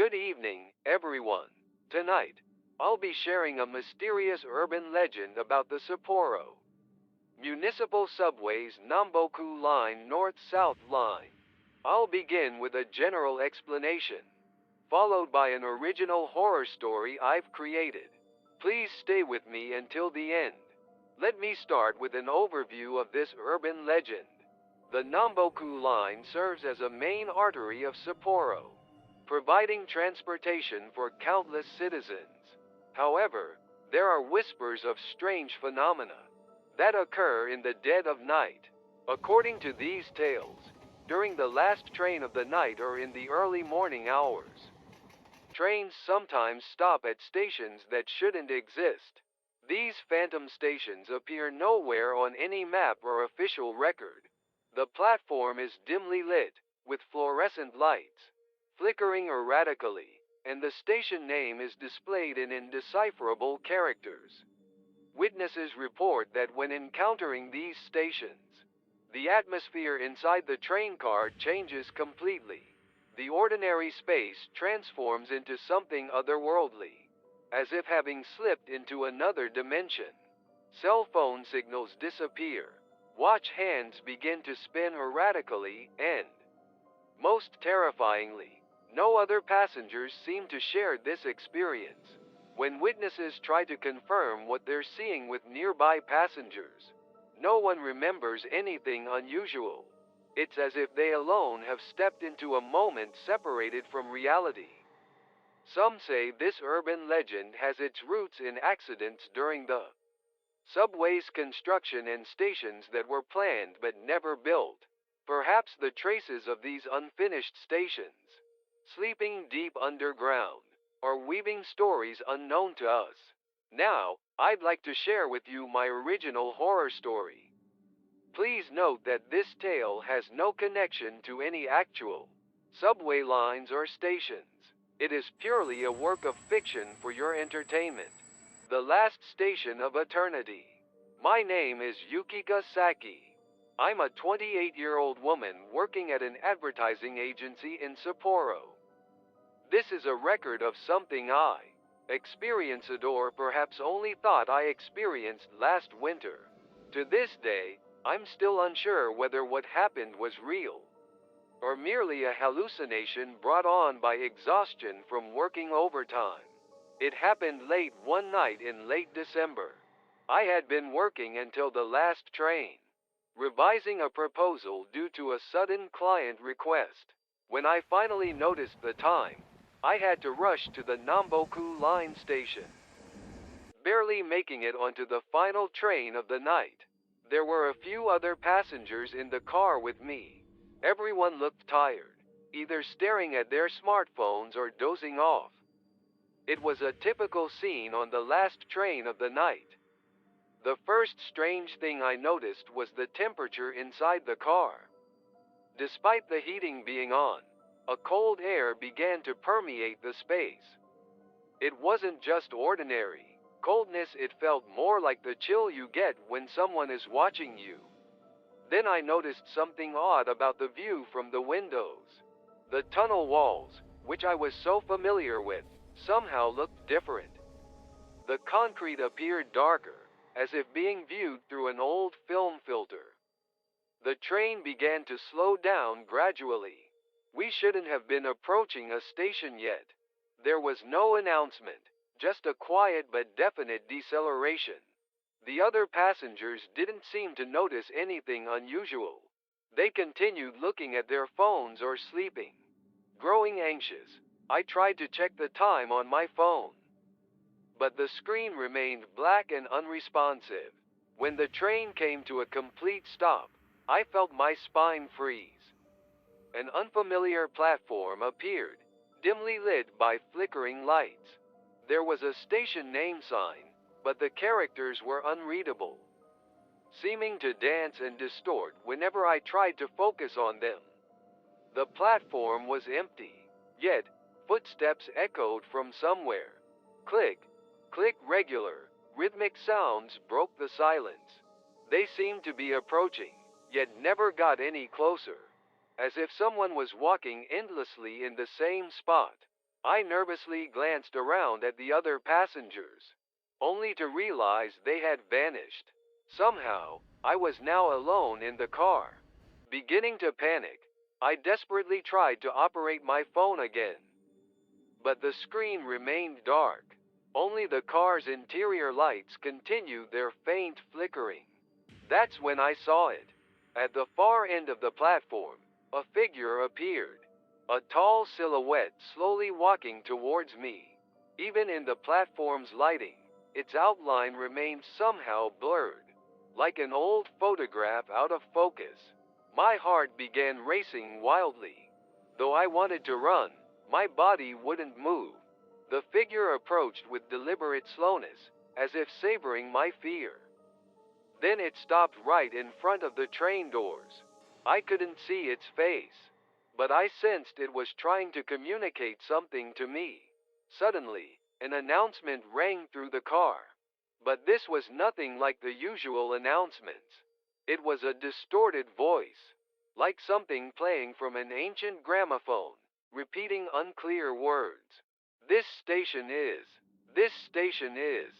Good evening, everyone. Tonight, I'll be sharing a mysterious urban legend about the Sapporo Municipal Subway's Namboku Line North-South Line. I'll begin with a general explanation, followed by an original horror story I've created. Please stay with me until the end. Let me start with an overview of this urban legend. The Namboku Line serves as a main artery of Sapporo, providing transportation for countless citizens. However, there are whispers of strange phenomena that occur in the dead of night. According to these tales, during the last train of the night or in the early morning hours, trains sometimes stop at stations that shouldn't exist. These phantom stations appear nowhere on any map or official record. The platform is dimly lit, with fluorescent lights flickering erratically, and the station name is displayed in indecipherable characters. Witnesses report that when encountering these stations, the atmosphere inside the train car changes completely. The ordinary space transforms into something otherworldly, as if having slipped into another dimension. Cell phone signals disappear, watch hands begin to spin erratically, and, most terrifyingly, no other passengers seem to share this experience. When witnesses try to confirm what they're seeing with nearby passengers, no one remembers anything unusual. It's as if they alone have stepped into a moment separated from reality. Some say this urban legend has its roots in accidents during the subway's construction and stations that were planned but never built. Perhaps the traces of these unfinished stations, sleeping deep underground, are weaving stories unknown to us. Now, I'd like to share with you my original horror story. Please note that this tale has no connection to any actual subway lines or stations. It is purely a work of fiction for your entertainment. The Last Station of Eternity. My name is Yukika Saki. I'm a 28-year-old woman working at an advertising agency in Sapporo. This is a record of something I experienced or perhaps only thought I experienced last winter. To this day, I'm still unsure whether what happened was real or merely a hallucination brought on by exhaustion from working overtime. It happened late one night in late December. I had been working until the last train, revising a proposal due to a sudden client request. When I finally noticed the time, I had to rush to the Namboku line station, barely making it onto the final train of the night. There were a few other passengers in the car with me. Everyone looked tired, either staring at their smartphones or dozing off. It was a typical scene on the last train of the night. The first strange thing I noticed was the temperature inside the car. Despite the heating being on, a cold air began to permeate the space. It wasn't just ordinary coldness, it felt more like the chill you get when someone is watching you. Then I noticed something odd about the view from the windows. The tunnel walls, which I was so familiar with, somehow looked different. The concrete appeared darker, as if being viewed through an old film filter. The train began to slow down gradually. We shouldn't have been approaching a station yet. There was no announcement, just a quiet but definite deceleration. The other passengers didn't seem to notice anything unusual. They continued looking at their phones or sleeping. Growing anxious, I tried to check the time on my phone, but the screen remained black and unresponsive. When the train came to a complete stop, I felt my spine freeze. An unfamiliar platform appeared, dimly lit by flickering lights. There was a station name sign, but the characters were unreadable, seeming to dance and distort whenever I tried to focus on them. The platform was empty, yet footsteps echoed from somewhere. Click, click, regular, rhythmic sounds broke the silence. They seemed to be approaching, yet never got any closer, as if someone was walking endlessly in the same spot. I nervously glanced around at the other passengers, only to realize they had vanished. Somehow, I was now alone in the car. Beginning to panic, I desperately tried to operate my phone again, but the screen remained dark. Only the car's interior lights continued their faint flickering. That's when I saw it. At the far end of the platform, a figure appeared. A tall silhouette slowly walking towards me. Even in the platform's lighting, its outline remained somehow blurred, like an old photograph out of focus. My heart began racing wildly. Though I wanted to run, my body wouldn't move. The figure approached with deliberate slowness, as if savoring my fear. Then it stopped right in front of the train doors. I couldn't see its face, but I sensed it was trying to communicate something to me. Suddenly, an announcement rang through the car. But this was nothing like the usual announcements. It was a distorted voice, like something playing from an ancient gramophone, repeating unclear words. This station is, this station is,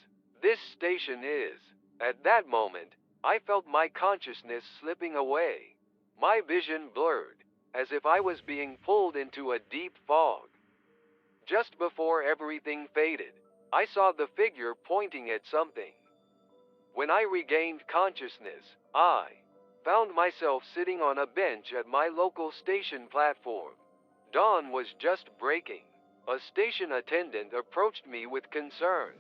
this station is. At that moment, I felt my consciousness slipping away. My vision blurred, as if I was being pulled into a deep fog. Just before everything faded, I saw the figure pointing at something. When I regained consciousness, I found myself sitting on a bench at my local station platform. Dawn was just breaking. A station attendant approached me with concern.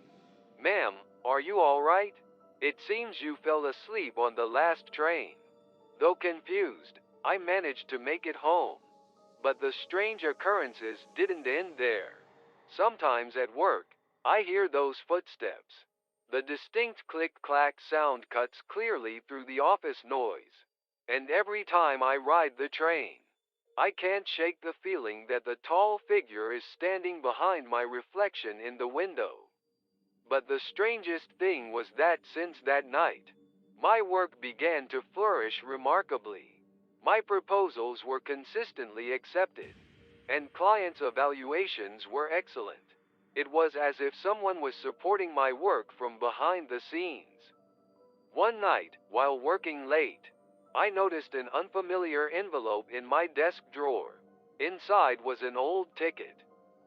"Ma'am, are you all right? It seems you fell asleep on the last train." Though confused, I managed to make it home. But the strange occurrences didn't end there. Sometimes at work, I hear those footsteps. The distinct click-clack sound cuts clearly through the office noise. And every time I ride the train, I can't shake the feeling that the tall figure is standing behind my reflection in the window. But the strangest thing was that since that night, my work began to flourish remarkably. My proposals were consistently accepted, and clients' evaluations were excellent. It was as if someone was supporting my work from behind the scenes. One night, while working late, I noticed an unfamiliar envelope in my desk drawer. Inside was an old ticket.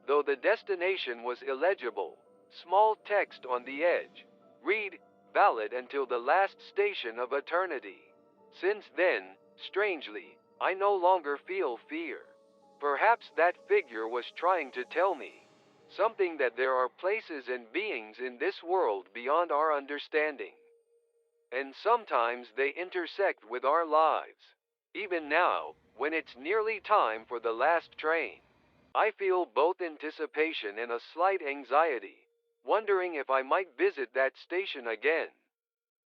Though the destination was illegible, small text on the edge. Read, "Valid until the last station of eternity." Since then, strangely, I no longer feel fear. Perhaps that figure was trying to tell me something, that there are places and beings in this world beyond our understanding. And sometimes they intersect with our lives. Even now, when it's nearly time for the last train, I feel both anticipation and a slight anxiety, wondering if I might visit that station again.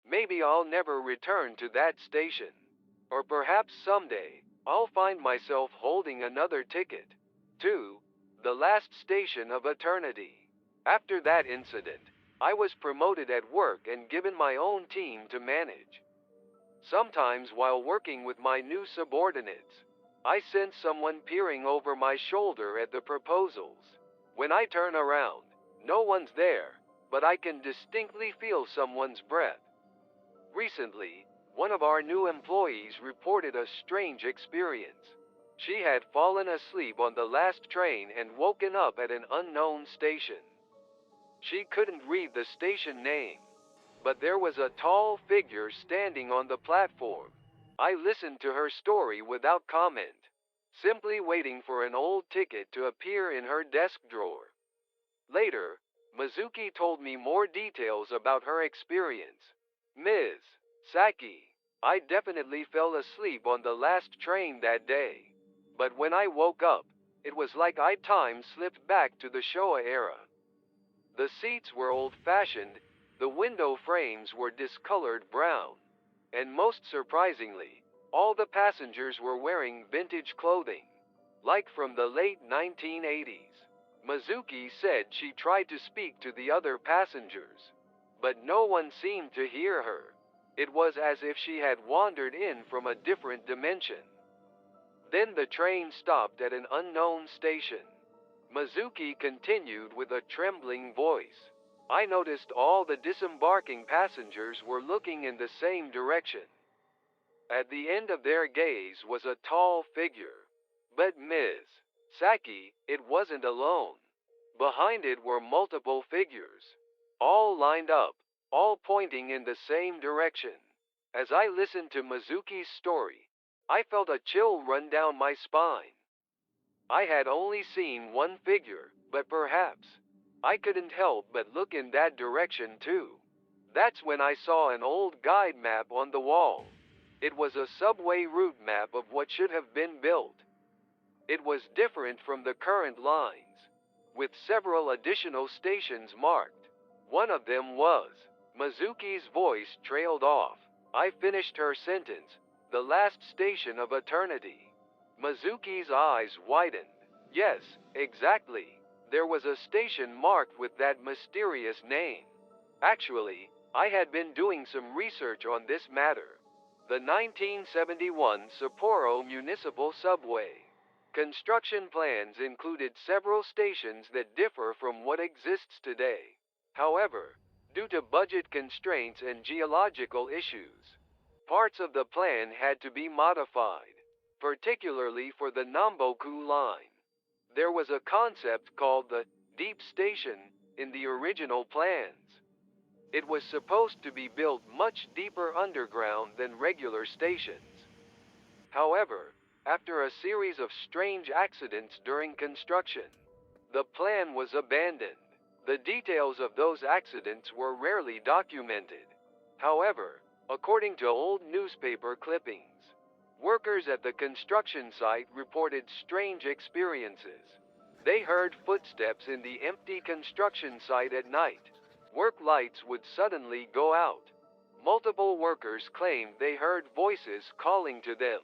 Maybe I'll never return to that station. Or perhaps someday, I'll find myself holding another ticket to the last station of eternity. After that incident, I was promoted at work and given my own team to manage. Sometimes while working with my new subordinates, I sense someone peering over my shoulder at the proposals. When I turn around, no one's there, but I can distinctly feel someone's breath. Recently, one of our new employees reported a strange experience. She had fallen asleep on the last train and woken up at an unknown station. She couldn't read the station name, but there was a tall figure standing on the platform. I listened to her story without comment, simply waiting for an old ticket to appear in her desk drawer. Later, Mizuki told me more details about her experience. "Ms. Saki, I definitely fell asleep on the last train that day. But when I woke up, it was like time slipped back to the Showa era. The seats were old-fashioned, the window frames were discolored brown, and most surprisingly, all the passengers were wearing vintage clothing, like from the late 1980s. Mizuki said she tried to speak to the other passengers, but no one seemed to hear her. It was as if she had wandered in from a different dimension. Then the train stopped at an unknown station. Mizuki continued with a trembling voice. I noticed all the disembarking passengers were looking in the same direction. At the end of their gaze was a tall figure. But Ms. Saki, it wasn't alone. Behind it were multiple figures, all lined up, all pointing in the same direction. As I listened to Mizuki's story, I felt a chill run down my spine. I had only seen one figure, but perhaps I couldn't help but look in that direction too. That's when I saw an old guide map on the wall. It was a subway route map of what should have been built. It was different from the current lines, with several additional stations marked. One of them was. Mizuki's voice trailed off. I finished her sentence. The last station of eternity. Mizuki's eyes widened. Yes, exactly. There was a station marked with that mysterious name. Actually, I had been doing some research on this matter. The 1971 Sapporo Municipal Subway. Construction plans included several stations that differ from what exists today. However, due to budget constraints and geological issues, parts of the plan had to be modified, particularly for the Namboku line. There was a concept called the deep station in the original plans. It was supposed to be built much deeper underground than regular stations. However, after a series of strange accidents during construction, the plan was abandoned. The details of those accidents were rarely documented. However, according to old newspaper clippings, workers at the construction site reported strange experiences. They heard footsteps in the empty construction site at night. Work lights would suddenly go out. Multiple workers claimed they heard voices calling to them.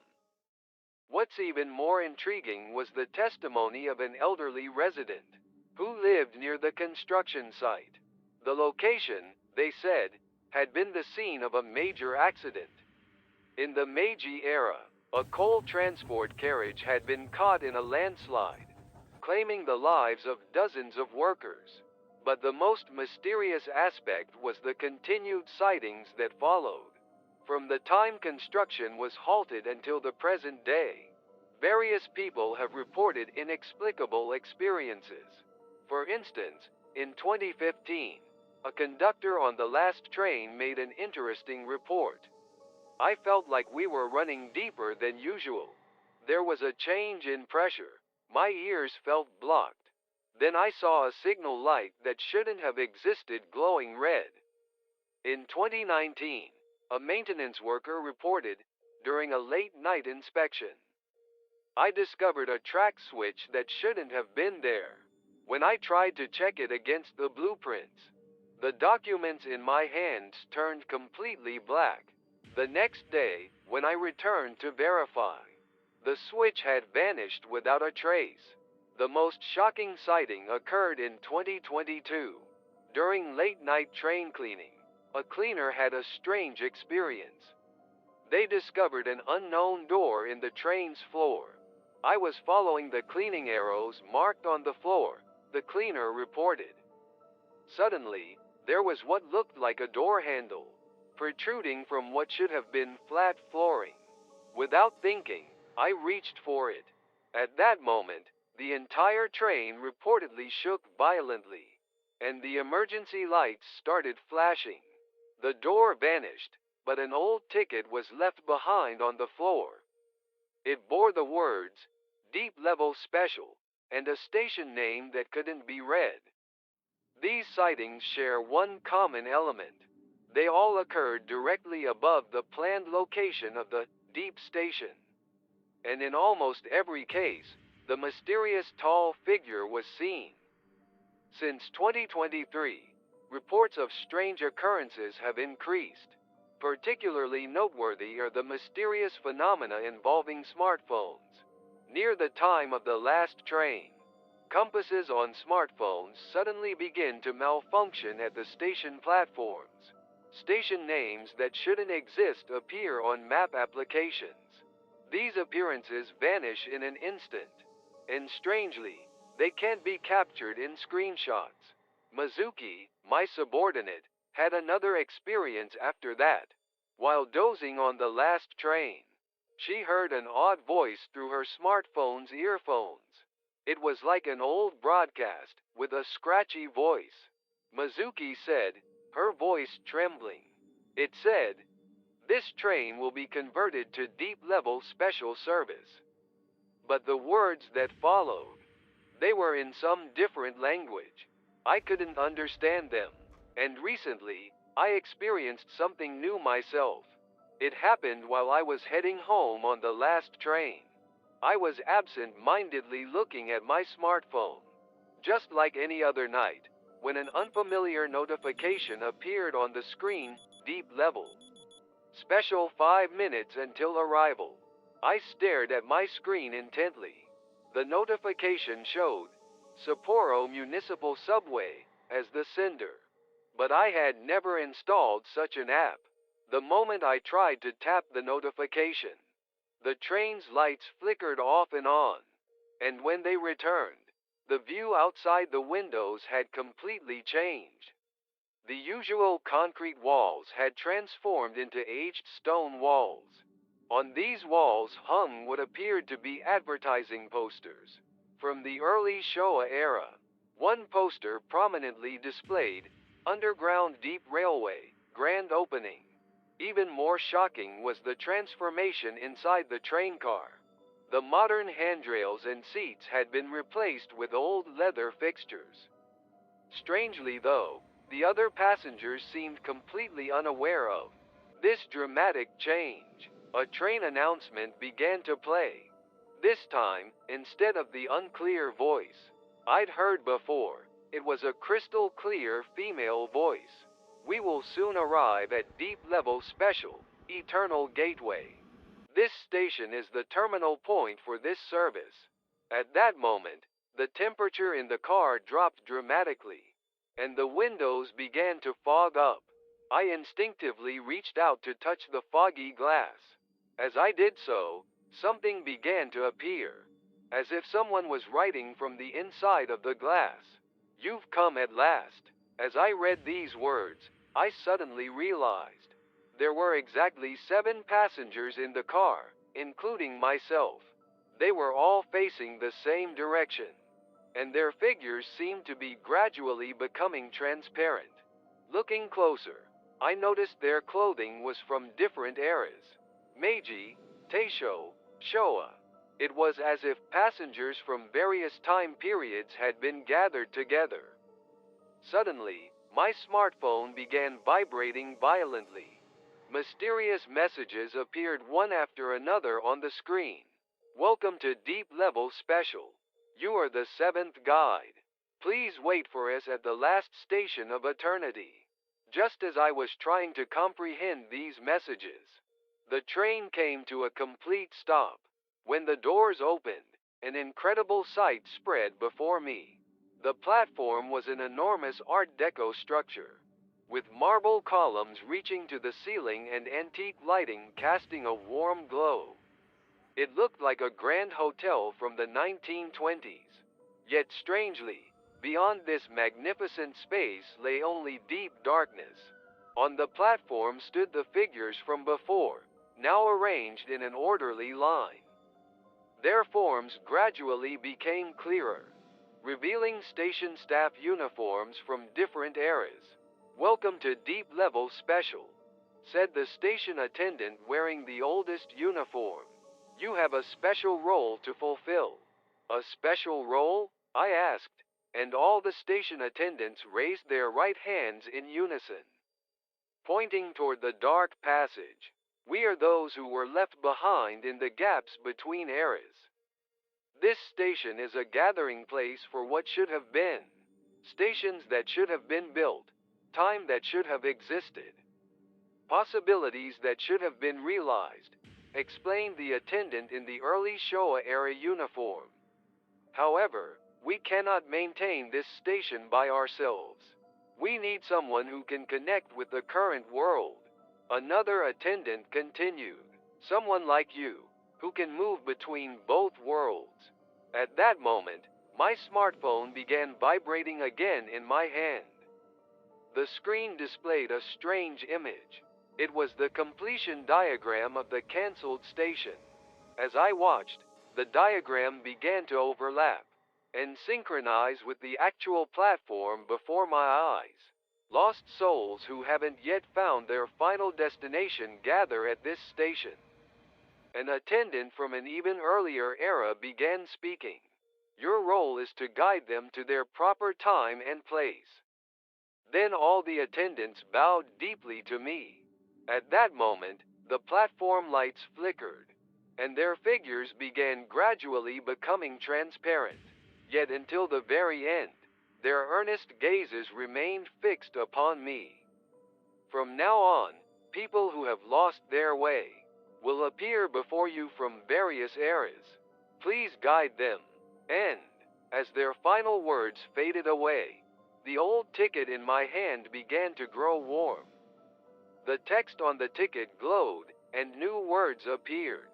What's even more intriguing was the testimony of an elderly resident who lived near the construction site. The location, they said, had been the scene of a major accident. In the Meiji era, a coal transport carriage had been caught in a landslide, claiming the lives of dozens of workers. But the most mysterious aspect was the continued sightings that followed. From the time construction was halted until the present day, various people have reported inexplicable experiences. For instance, in 2015, a conductor on the last train made an interesting report. I felt like we were running deeper than usual. There was a change in pressure. My ears felt blocked. Then I saw a signal light that shouldn't have existed glowing red. In 2019, a maintenance worker reported, during a late night inspection, I discovered a track switch that shouldn't have been there. When I tried to check it against the blueprints, the documents in my hands turned completely black. The next day, when I returned to verify, the switch had vanished without a trace. The most shocking sighting occurred in 2022. During late-night train cleaning, a cleaner had a strange experience. They discovered an unknown door in the train's floor. I was following the cleaning arrows marked on the floor, the cleaner reported. Suddenly, there was what looked like a door handle, protruding from what should have been flat flooring. Without thinking, I reached for it. At that moment, the entire train reportedly shook violently, and the emergency lights started flashing. The door vanished, but an old ticket was left behind on the floor. It bore the words, Deep Level Special, and a station name that couldn't be read. These sightings share one common element. They all occurred directly above the planned location of the deep station. And in almost every case, the mysterious tall figure was seen. Since 2023, reports of strange occurrences have increased. Particularly noteworthy are the mysterious phenomena involving smartphones. Near the time of the last train, compasses on smartphones suddenly begin to malfunction at the station platforms. Station names that shouldn't exist appear on map applications. These appearances vanish in an instant, and strangely, They can't be captured in screenshots. Mizuki, my subordinate, had another experience after that. While dozing on the last train, she heard an odd voice through her smartphone's earphones. It was like an old broadcast, with a scratchy voice. Mizuki said, her voice trembling. It said, "This train will be converted to deep-level special service." But the words that followed, they were in some different language. I couldn't understand them. And recently, I experienced something new myself. It happened while I was heading home on the last train. I was absent-mindedly looking at my smartphone. Just like any other night, when an unfamiliar notification appeared on the screen, deep level. Special 5 minutes until arrival. I stared at my screen intently. The notification showed Sapporo Municipal Subway as the sender. But I had never installed such an app. The moment I tried to tap the notification, the train's lights flickered off and on. And when they returned, the view outside the windows had completely changed. The usual concrete walls had transformed into aged stone walls. On these walls hung what appeared to be advertising posters from the early Showa era. One poster prominently displayed, "Underground Deep Railway, Grand Opening." Even more shocking was the transformation inside the train car. The modern handrails and seats had been replaced with old leather fixtures. Strangely though, the other passengers seemed completely unaware of this dramatic change. A train announcement began to play. This time, instead of the unclear voice I'd heard before, it was a crystal clear female voice. "We will soon arrive at Deep Level Special, Eternal Gateway. This station is the terminal point for this service." At that moment, the temperature in the car dropped dramatically, and the windows began to fog up. I instinctively reached out to touch the foggy glass. As I did so, something began to appear, as if someone was writing from the inside of the glass. "You've come at last." As I read these words, I suddenly realized there were exactly 7 passengers in the car, including myself. They were all facing the same direction, and their figures seemed to be gradually becoming transparent. Looking closer, I noticed their clothing was from different eras. Meiji, Taisho, Showa. It was as if passengers from various time periods had been gathered together. Suddenly, my smartphone began vibrating violently. Mysterious messages appeared one after another on the screen. "Welcome to Deep Level Special. You are the 7th guide. Please wait for us at the last station of eternity." Just as I was trying to comprehend these messages, the train came to a complete stop. When the doors opened, an incredible sight spread before me. The platform was an enormous Art Deco structure, with marble columns reaching to the ceiling and antique lighting casting a warm glow. It looked like a grand hotel from the 1920s. Yet strangely, beyond this magnificent space lay only deep darkness. On the platform stood the figures from before, now arranged in an orderly line. Their forms gradually became clearer, revealing station staff uniforms from different eras. "Welcome to Deep Level Special," said the station attendant wearing the oldest uniform. "You have a special role to fulfill." "A special role?" I asked, and all the station attendants raised their right hands in unison, pointing toward the dark passage. "We are those who were left behind in the gaps between eras. This station is a gathering place for what should have been. Stations that should have been built, time that should have existed, possibilities that should have been realized," explained the attendant in the early Showa era uniform. "However, we cannot maintain this station by ourselves. We need someone who can connect with the current world." Another attendant continued, "Someone like you, who can move between both worlds." At that moment, My smartphone began vibrating again in my hand. The screen displayed a strange image. It was the completion diagram of the cancelled station. As I watched, the diagram began to overlap and synchronize with the actual platform before my eyes. Lost souls who haven't yet found their final destination gather at this station. An attendant from an even earlier era began speaking. Your role is to guide them to their proper time and place. Then all the attendants bowed deeply to me. At that moment, the platform lights flickered, and their figures began gradually becoming transparent. Yet until the very end, their earnest gazes remained fixed upon me. From now on, people who have lost their way will appear before you from various eras. Please guide them. And, as their final words faded away, the old ticket in my hand began to grow warm. The text on the ticket glowed, and new words appeared.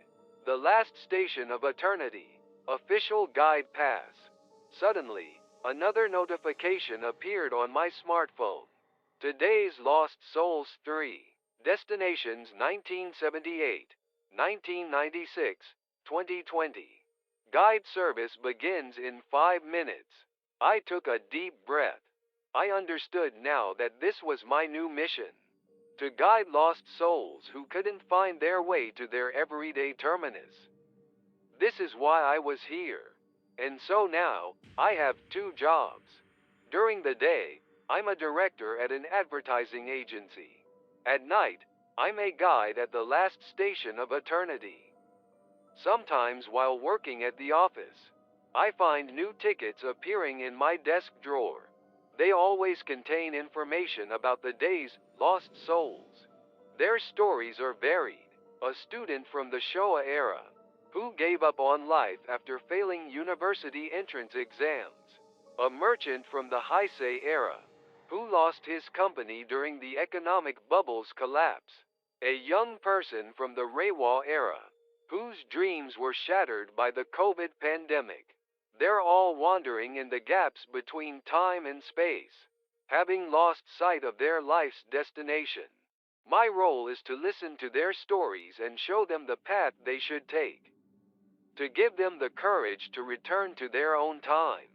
The last station of eternity. Official guide pass. Suddenly, another notification appeared on my smartphone. Today's Lost Souls 3. Destinations 1978, 1996, 2020. Guide service begins in 5 minutes. I took a deep breath. I understood now that this was my new mission. To guide lost souls who couldn't find their way to their everyday terminus. This is why I was here. And so now, I have two jobs. During the day, I'm a director at an advertising agency. At night, I'm a guide at the last station of eternity. Sometimes while working at the office, I find new tickets appearing in my desk drawer. They always contain information about the day's lost souls. Their stories are varied. A student from the Showa era, who gave up on life after failing university entrance exams. A merchant from the Heisei era, who lost his company during the economic bubble's collapse. A young person from the Reiwa era, whose dreams were shattered by the COVID pandemic. They're all wandering in the gaps between time and space, having lost sight of their life's destination. My role is to listen to their stories and show them the path they should take. To give them the courage to return to their own time.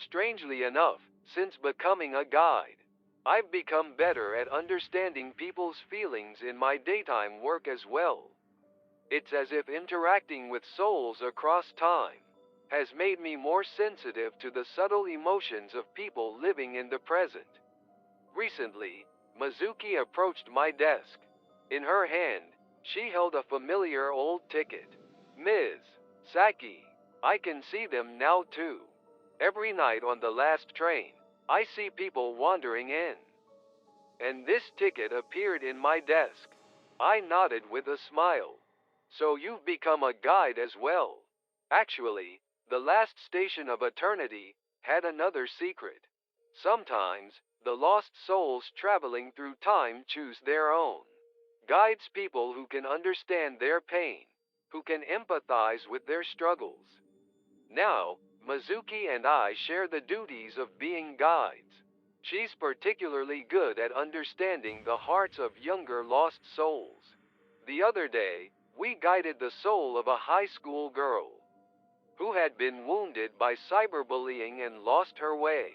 Strangely enough, since becoming a guide, I've become better at understanding people's feelings in my daytime work as well. It's as if interacting with souls across time has made me more sensitive to the subtle emotions of people living in the present. Recently, Mizuki approached my desk. In her hand, she held a familiar old ticket. Ms. Saki, I can see them now too. Every night on the last train, I see people wandering in. And this ticket appeared in my desk. I nodded with a smile. So you've become a guide as well. Actually, the last station of eternity had another secret. Sometimes, the lost souls traveling through time choose their own. Guides people who can understand their pain, who can empathize with their struggles. Now, Mizuki and I share the duties of being guides. She's particularly good at understanding the hearts of younger lost souls. The other day, we guided the soul of a high school girl who had been wounded by cyberbullying and lost her way.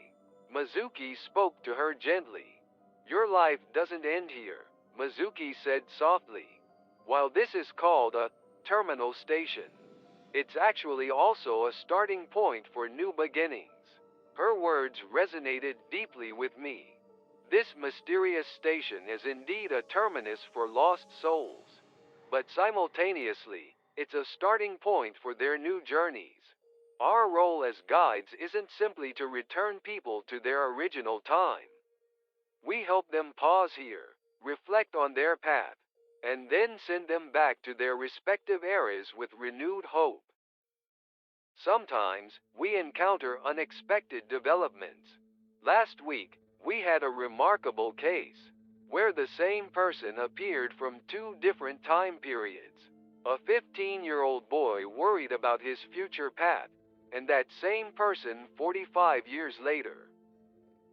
Mizuki spoke to her gently. Your life doesn't end here, Mizuki said softly. While this is called a terminal station, it's actually also a starting point for new beginnings. Her words resonated deeply with me. This mysterious station is indeed a terminus for lost souls, but simultaneously, it's a starting point for their new journeys. Our role as guides isn't simply to return people to their original time. We help them pause here, reflect on their path, and then send them back to their respective eras with renewed hope. Sometimes, we encounter unexpected developments. Last week, we had a remarkable case where the same person appeared from two different time periods. A 15-year-old boy worried about his future path, and that same person 45 years later,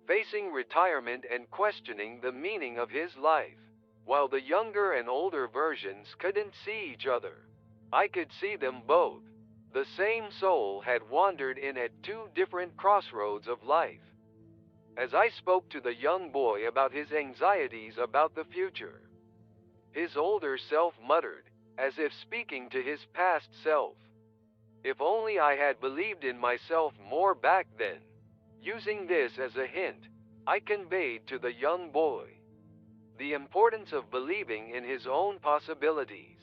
facing retirement and questioning the meaning of his life. While the younger and older versions couldn't see each other, I could see them both. The same soul had wandered in at two different crossroads of life. As I spoke to the young boy about his anxieties about the future, his older self muttered, as if speaking to his past self, "If only I had believed in myself more back then." Using this as a hint, I conveyed to the young boy the importance of believing in his own possibilities.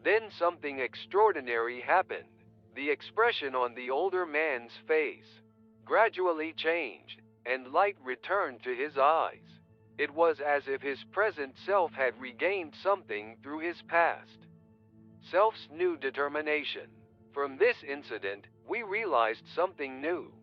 Then something extraordinary happened. The expression on the older man's face gradually changed, and light returned to his eyes. It was as if his present self had regained something through his past self's new determination. From this incident, we realized something new.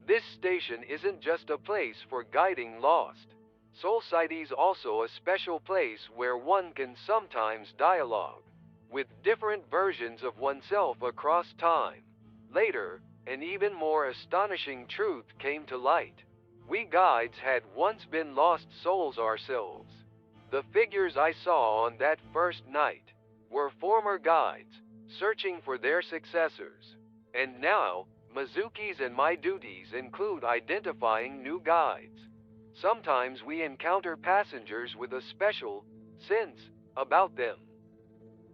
This station isn't just a place for guiding lost soul is also a special place where one can sometimes dialogue with different versions of oneself across time. Later, an even more astonishing truth came to light. We guides had once been lost souls ourselves. The figures I saw on that first night were former guides, searching for their successors. And now, Mizuki's and my duties include identifying new guides. Sometimes we encounter passengers with a special sense about them.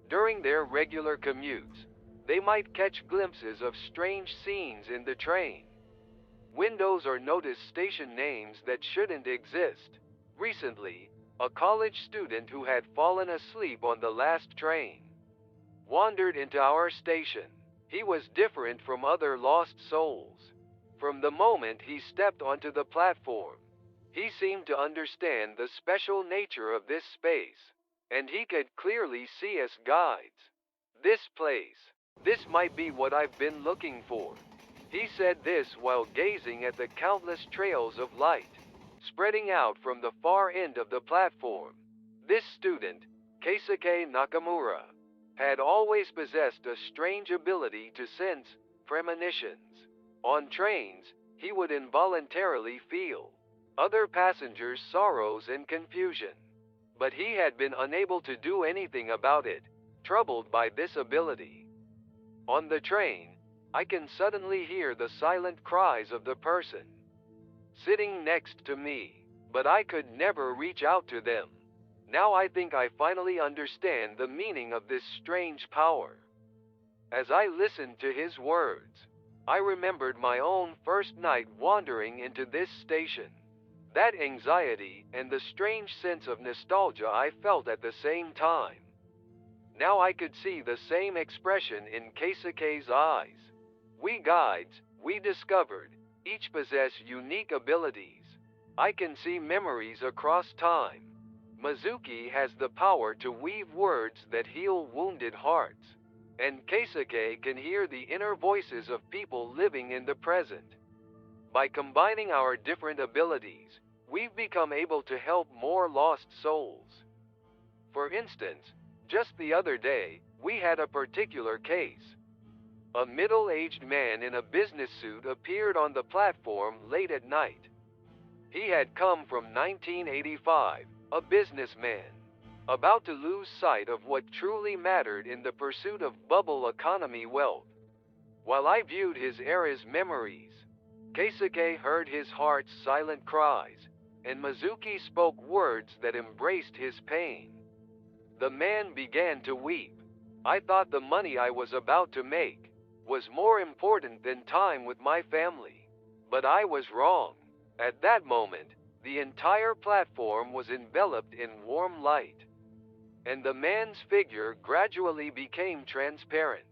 During their regular commutes, they might catch glimpses of strange scenes in the train. Windows or notice station names that shouldn't exist. Recently, a college student who had fallen asleep on the last train wandered into our station. He was different from other lost souls. From the moment he stepped onto the platform, he seemed to understand the special nature of this space, and he could clearly see us guides. "This place, this might be what I've been looking for." He said this while gazing at the countless trails of light spreading out from the far end of the platform. This student, Keisuke Nakamura, had always possessed a strange ability to sense premonitions. On trains, he would involuntarily feel other passengers' sorrows and confusion, but he had been unable to do anything about it, troubled by this ability. On the train, I can suddenly hear the silent cries of the person sitting next to me, but I could never reach out to them. Now I think I finally understand the meaning of this strange power. As I listened to his words, I remembered my own first night wandering into this station. That anxiety and the strange sense of nostalgia I felt at the same time. Now I could see the same expression in Keisuke's eyes. We guides, we discovered, each possess unique abilities. I can see memories across time. Mizuki has the power to weave words that heal wounded hearts, and Keisuke can hear the inner voices of people living in the present. By combining our different abilities, we've become able to help more lost souls. For instance, just the other day, we had a particular case. A middle-aged man in a business suit appeared on the platform late at night. He had come from 1985, a businessman, about to lose sight of what truly mattered in the pursuit of bubble economy wealth. While I viewed his era's memories, Keisuke heard his heart's silent cries, and Mizuki spoke words that embraced his pain. The man began to weep. I thought the money I was about to make was more important than time with my family. But I was wrong. At that moment, the entire platform was enveloped in warm light, and the man's figure gradually became transparent.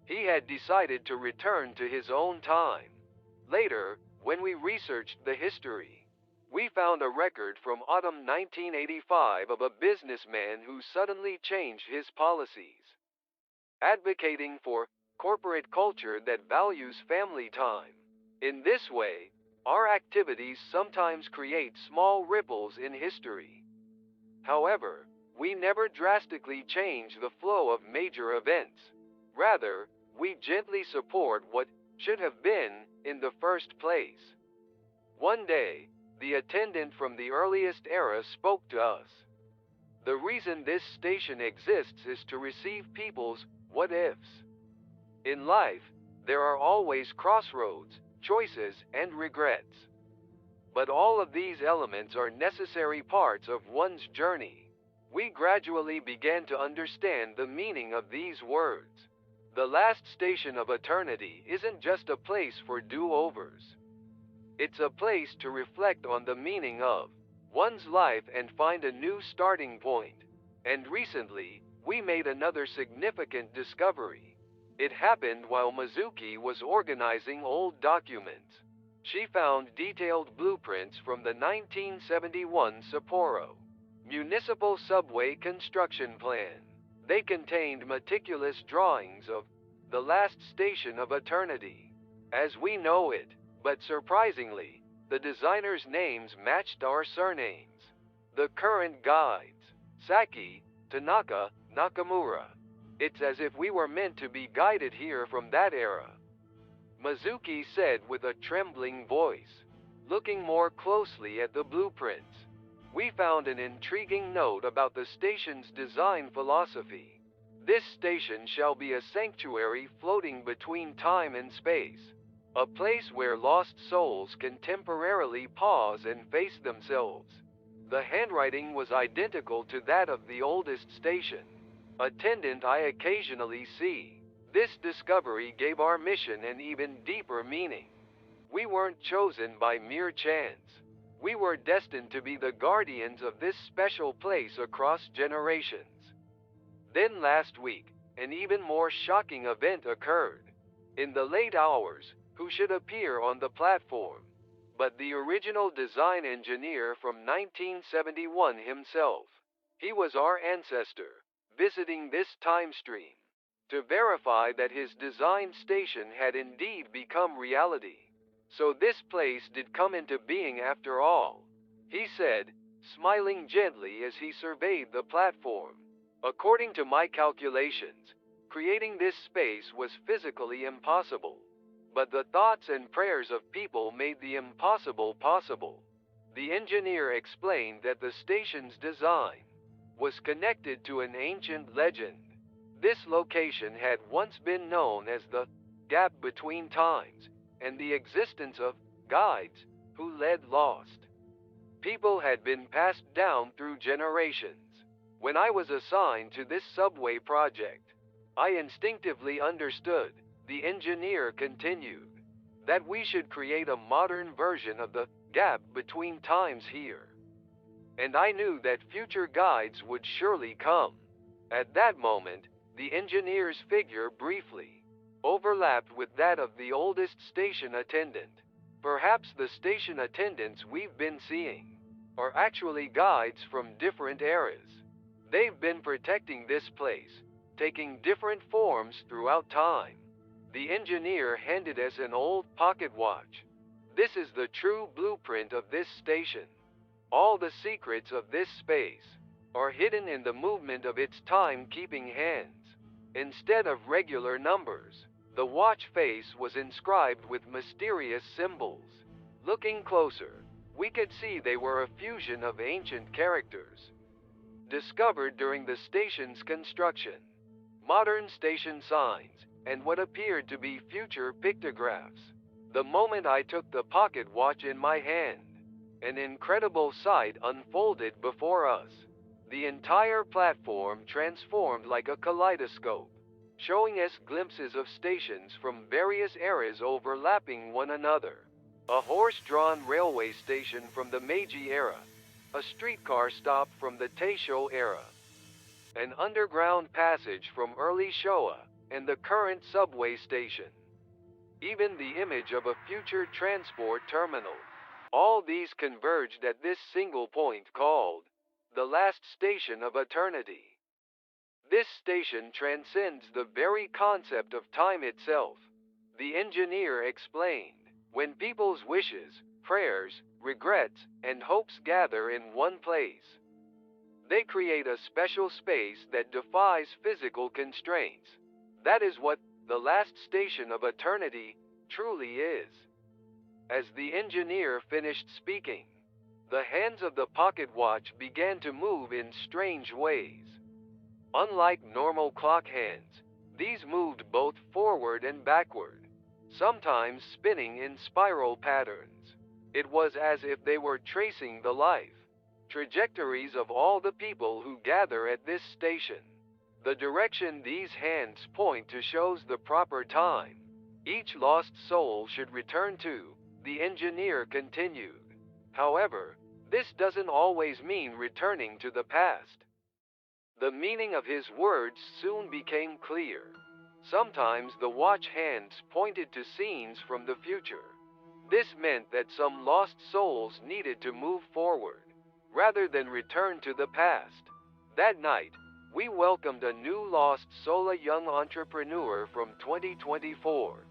He had decided to return to his own time. Later, when we researched the history, we found a record from autumn 1985 of a businessman who suddenly changed his policies, advocating for corporate culture that values family time. In this way, our activities sometimes create small ripples in history. However, we never drastically change the flow of major events. Rather, we gently support what should have been in the first place. One day, the attendant from the earliest era spoke to us. The reason this station exists is to receive people's what ifs. In life, there are always crossroads, choices, and regrets. But all of these elements are necessary parts of one's journey. We gradually began to understand the meaning of these words. The last station of eternity isn't just a place for do-overs. It's a place to reflect on the meaning of one's life and find a new starting point. And recently, we made another significant discovery. It happened while Mizuki was organizing old documents. She found detailed blueprints from the 1971 Sapporo Municipal Subway Construction Plan. They contained meticulous drawings of the last station of eternity, as we know it, but surprisingly, the designers' names matched our surnames. The current guides, Saki, Tanaka, Nakamura. It's as if we were meant to be guided here from that era. Mizuki said with a trembling voice, looking more closely at the blueprints. We found an intriguing note about the station's design philosophy. This station shall be a sanctuary floating between time and space, a place where lost souls can temporarily pause and face themselves. The handwriting was identical to that of the oldest station. Attendant I occasionally see. This discovery gave our mission an even deeper meaning. We weren't chosen by mere chance. We were destined to be the guardians of this special place across generations. Then last week, an even more shocking event occurred. In the late hours, who should appear on the platform but the original design engineer from 1971 himself. He was our ancestor, visiting this time stream to verify that his design station had indeed become reality. So this place did come into being after all, he said, smiling gently as he surveyed the platform. According to my calculations, creating this space was physically impossible. But the thoughts and prayers of people made the impossible possible. The engineer explained that the station's design was connected to an ancient legend. This location had once been known as the gap between times, and the existence of guides who led lost people had been passed down through generations. When I was assigned to this subway project, I instinctively understood, the engineer continued, that we should create a modern version of the gap between times here. And I knew that future guides would surely come. At that moment, the engineer's figure briefly overlapped with that of the oldest station attendant. Perhaps the station attendants we've been seeing are actually guides from different eras. They've been protecting this place, taking different forms throughout time. The engineer handed us an old pocket watch. This is the true blueprint of this station. All the secrets of this space are hidden in the movement of its time-keeping hands. Instead of regular numbers, the watch face was inscribed with mysterious symbols. Looking closer, we could see they were a fusion of ancient characters discovered during the station's construction, modern station signs, and what appeared to be future pictographs. The moment I took the pocket watch in my hand, an incredible sight unfolded before us. The entire platform transformed like a kaleidoscope, showing us glimpses of stations from various eras overlapping one another. A horse-drawn railway station from the Meiji era, a streetcar stop from the Taisho era, an underground passage from early Showa, and the current subway station. Even the image of a future transport terminal. All these converged at this single point called the last station of eternity. This station transcends the very concept of time itself. The engineer explained, when people's wishes, prayers, regrets, and hopes gather in one place, they create a special space that defies physical constraints. That is what the last station of eternity truly is. As the engineer finished speaking, the hands of the pocket watch began to move in strange ways. Unlike normal clock hands, these moved both forward and backward, sometimes spinning in spiral patterns. It was as if they were tracing the life trajectories of all the people who gather at this station. The direction these hands point to shows the proper time each lost soul should return to, the engineer continued. However, this doesn't always mean returning to the past. The meaning of his words soon became clear. Sometimes the watch hands pointed to scenes from the future. This meant that some lost souls needed to move forward, rather than return to the past. That night, we welcomed a new lost soul, a young entrepreneur from 2024.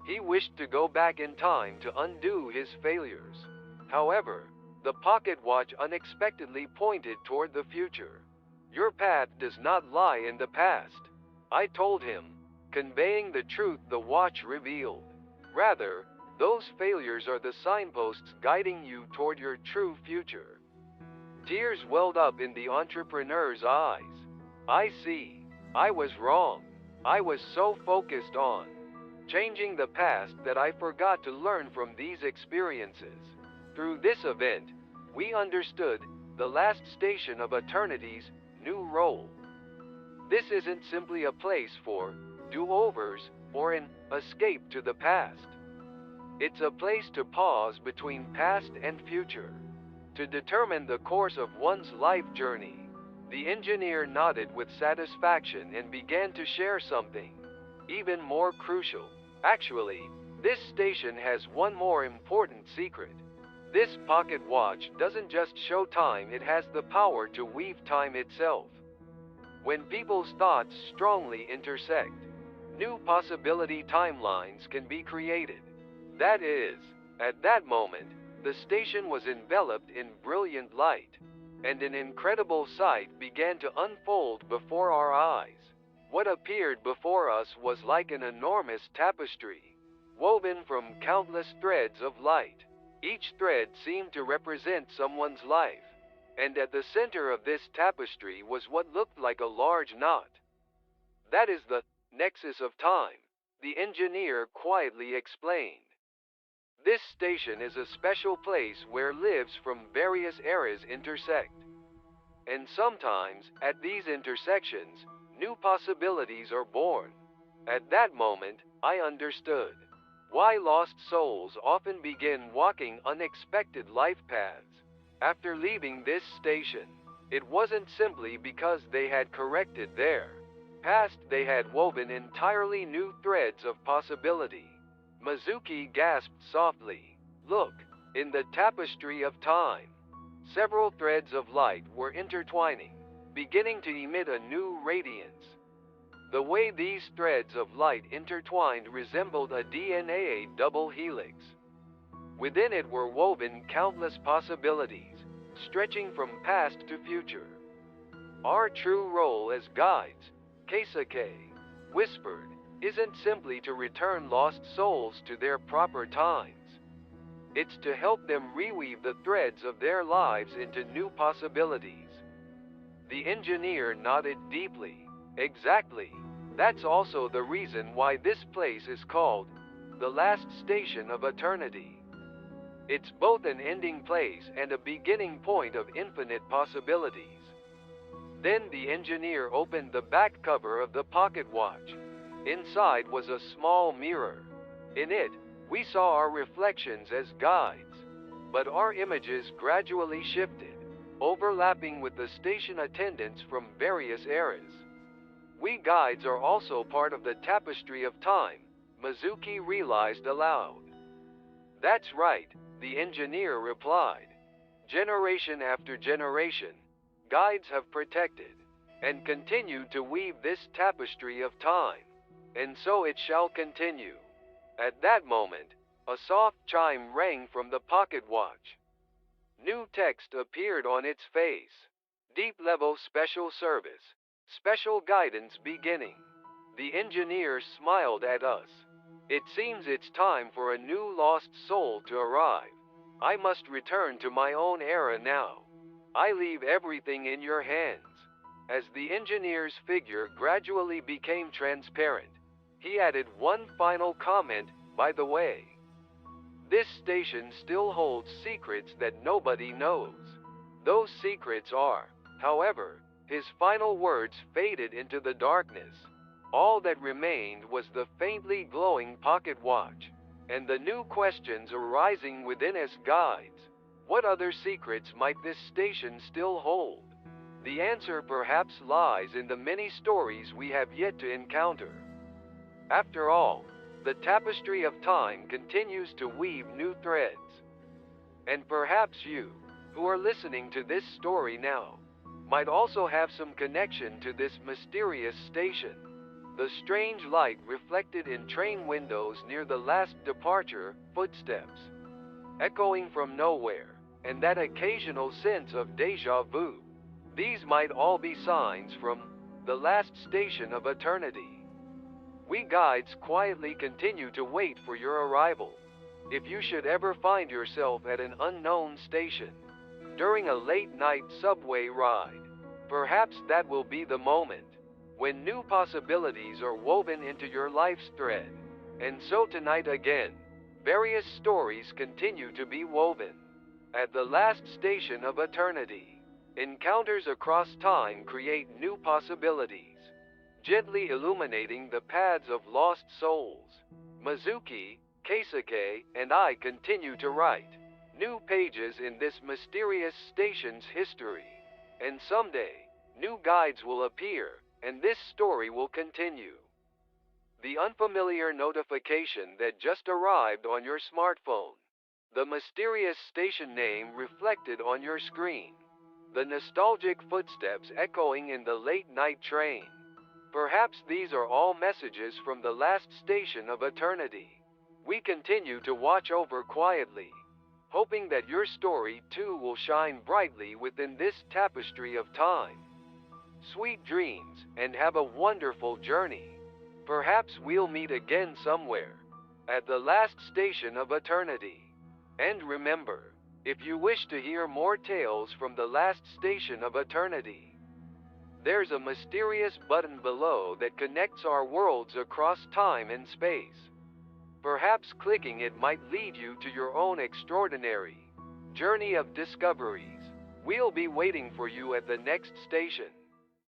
He wished to go back in time to undo his failures. However, the pocket watch unexpectedly pointed toward the future. Your path does not lie in the past, I told him, conveying the truth the watch revealed. Rather, those failures are the signposts guiding you toward your true future. Tears welled up in the entrepreneur's eyes. I see. I was wrong. I was so focused on changing the past that I forgot to learn from these experiences. Through this event, we understood the last station of eternity's new role. This isn't simply a place for do-overs or an escape to the past. It's a place to pause between past and future, to determine the course of one's life journey. The engineer nodded with satisfaction and began to share something even more crucial. Actually, this station has one more important secret. This pocket watch doesn't just show time, it has the power to weave time itself. When people's thoughts strongly intersect, new possibility timelines can be created. That is, at that moment, the station was enveloped in brilliant light, and an incredible sight began to unfold before our eyes. What appeared before us was like an enormous tapestry, woven from countless threads of light. Each thread seemed to represent someone's life, and at the center of this tapestry was what looked like a large knot. That is the nexus of time, the engineer quietly explained. This station is a special place where lives from various eras intersect. And sometimes, at these intersections, new possibilities are born. At that moment, I understood why lost souls often begin walking unexpected life paths. After leaving this station, it wasn't simply because they had corrected their past, they had woven entirely new threads of possibility. Mizuki gasped softly. Look, in the tapestry of time, several threads of light were intertwining, beginning to emit a new radiance. The way these threads of light intertwined resembled a DNA double helix. Within it were woven countless possibilities, stretching from past to future. Our true role as guides, Keisuke whispered, isn't simply to return lost souls to their proper times. It's to help them reweave the threads of their lives into new possibilities. The engineer nodded deeply. Exactly. That's also the reason why this place is called the last station of eternity. It's both an ending place and a beginning point of infinite possibilities. Then the engineer opened the back cover of the pocket watch. Inside was a small mirror. In it, we saw our reflections as guides, but our images gradually shifted, overlapping with the station attendants from various eras. We guides are also part of the tapestry of time, Mizuki realized aloud. That's right, the engineer replied. Generation after generation, guides have protected and continued to weave this tapestry of time, and so it shall continue. At that moment, a soft chime rang from the pocket watch. New text appeared on its face. Deep level special service. Special guidance beginning. The engineer smiled at us. It seems it's time for a new lost soul to arrive. I must return to my own era now. I leave everything in your hands. As the engineer's figure gradually became transparent, he added one final comment, by the way. This station still holds secrets that nobody knows. Those secrets are, however, his final words faded into the darkness. All that remained was the faintly glowing pocket watch, and the new questions arising within as guides. What other secrets might this station still hold? The answer perhaps lies in the many stories we have yet to encounter. After all, the tapestry of time continues to weave new threads. And perhaps you, who are listening to this story now, might also have some connection to this mysterious station. The strange light reflected in train windows near the last departure, footsteps echoing from nowhere, and that occasional sense of déjà vu. These might all be signs from the last station of eternity. We guides quietly continue to wait for your arrival. If you should ever find yourself at an unknown station, during a late-night subway ride, perhaps that will be the moment when new possibilities are woven into your life's thread. And so tonight again, various stories continue to be woven. At the last station of eternity, encounters across time create new possibilities, gently illuminating the paths of lost souls. Mizuki, Keisuke, and I continue to write new pages in this mysterious station's history. And someday, new guides will appear, and this story will continue. The unfamiliar notification that just arrived on your smartphone. The mysterious station name reflected on your screen. The nostalgic footsteps echoing in the late-night train. Perhaps these are all messages from the last station of eternity. We continue to watch over quietly, hoping that your story too will shine brightly within this tapestry of time. Sweet dreams, and have a wonderful journey. Perhaps we'll meet again somewhere, at the last station of eternity. And remember, if you wish to hear more tales from the last station of eternity, there's a mysterious button below that connects our worlds across time and space. Perhaps clicking it might lead you to your own extraordinary journey of discoveries. We'll be waiting for you at the next station.